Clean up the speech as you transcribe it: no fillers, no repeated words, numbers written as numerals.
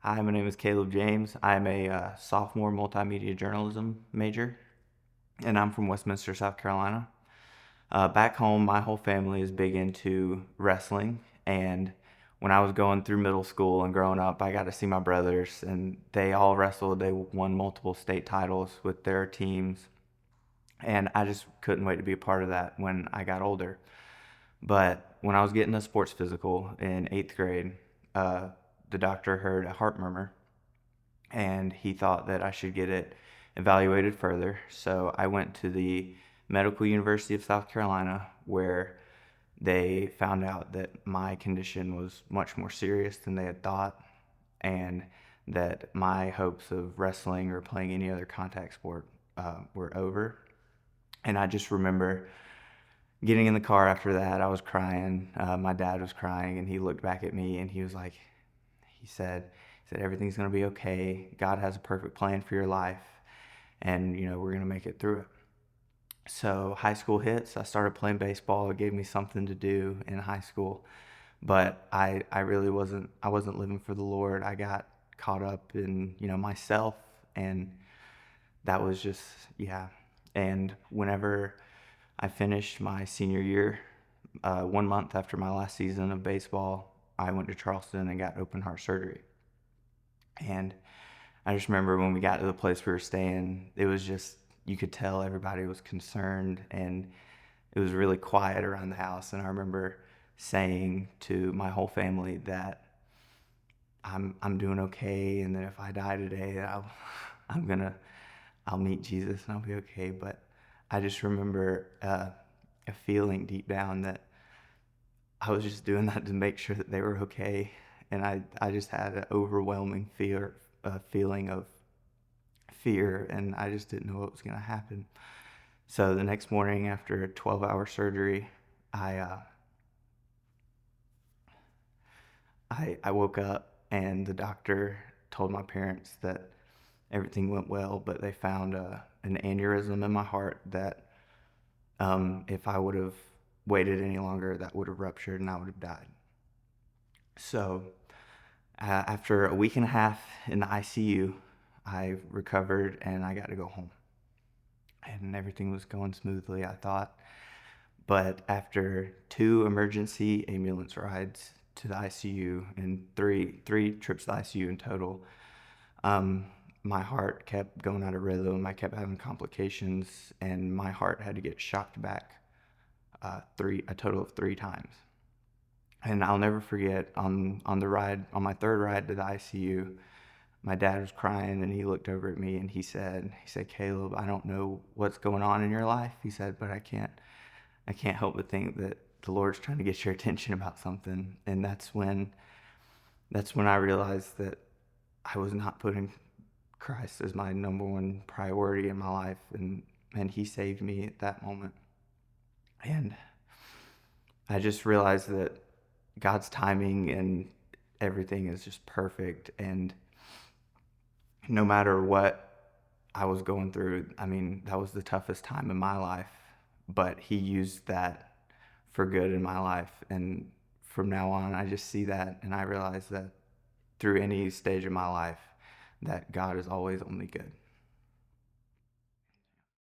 Hi, my name is Caleb James. I'm a sophomore multimedia journalism major, and I'm from Westminster, South Carolina. Back home, my whole family is big into wrestling, and when I was going through middle school and growing up, I got to see my brothers, and they all wrestled. They won multiple state titles with their teams, and I just couldn't wait to be a part of that when I got older. But when I was getting a sports physical in eighth grade, uh, the doctor heard a heart murmur and he thought that I should get it evaluated further. So I went to the Medical University of South Carolina where they found out that my condition was much more serious than they had thought and that my hopes of wrestling or playing any other contact sport were over. And I just remember getting in the car after that. I was crying. My dad was crying, and he looked back at me and he was like, he said, everything's going to be okay. God has a perfect plan for your life, and we're going to make it through it. So high school hits. I started playing baseball. It gave me something to do in high school, but I really wasn't living for the Lord. I got caught up in myself, and that was just yeah. And whenever I finished my senior year, 1 month after my last season of baseball, I went to Charleston and got open heart surgery. And I just remember when we got to the place we were staying, it was just, you could tell everybody was concerned and it was really quiet around the house. And I remember saying to my whole family that I'm doing okay, and that if I die today, I'm gonna I'll meet Jesus and I'll be okay. But I just remember a feeling deep down that I was just doing that to make sure that they were okay, and I just had an overwhelming feeling of fear, and I just didn't know what was going to happen. So the next morning, after a 12-hour surgery, I, uh, I woke up, and the doctor told my parents that everything went well, but they found an aneurysm in my heart that if I would have waited any longer, that would have ruptured and I would have died. So after a week and a half in the ICU, I recovered and I got to go home. And everything was going smoothly, I thought. But after two emergency ambulance rides to the ICU and three trips to the ICU in total, um, my heart kept going out of rhythm. I kept having complications, and my heart had to get shocked back a total of 3 times. And I'll never forget on my third ride to the ICU, my dad was crying and he looked over at me and he said, Caleb, I don't know what's going on in your life. He said, but I can't help but think that the Lord's trying to get your attention about something. And that's when I realized that I was not putting Christ as my number one priority in my life, and he saved me at that moment. And I just realized that God's timing and everything is just perfect, and no matter what I was going through, I mean, that was the toughest time in my life, but he used that for good in my life. And from now on, I just see that and I realize that through any stage of my life, that God is always only good.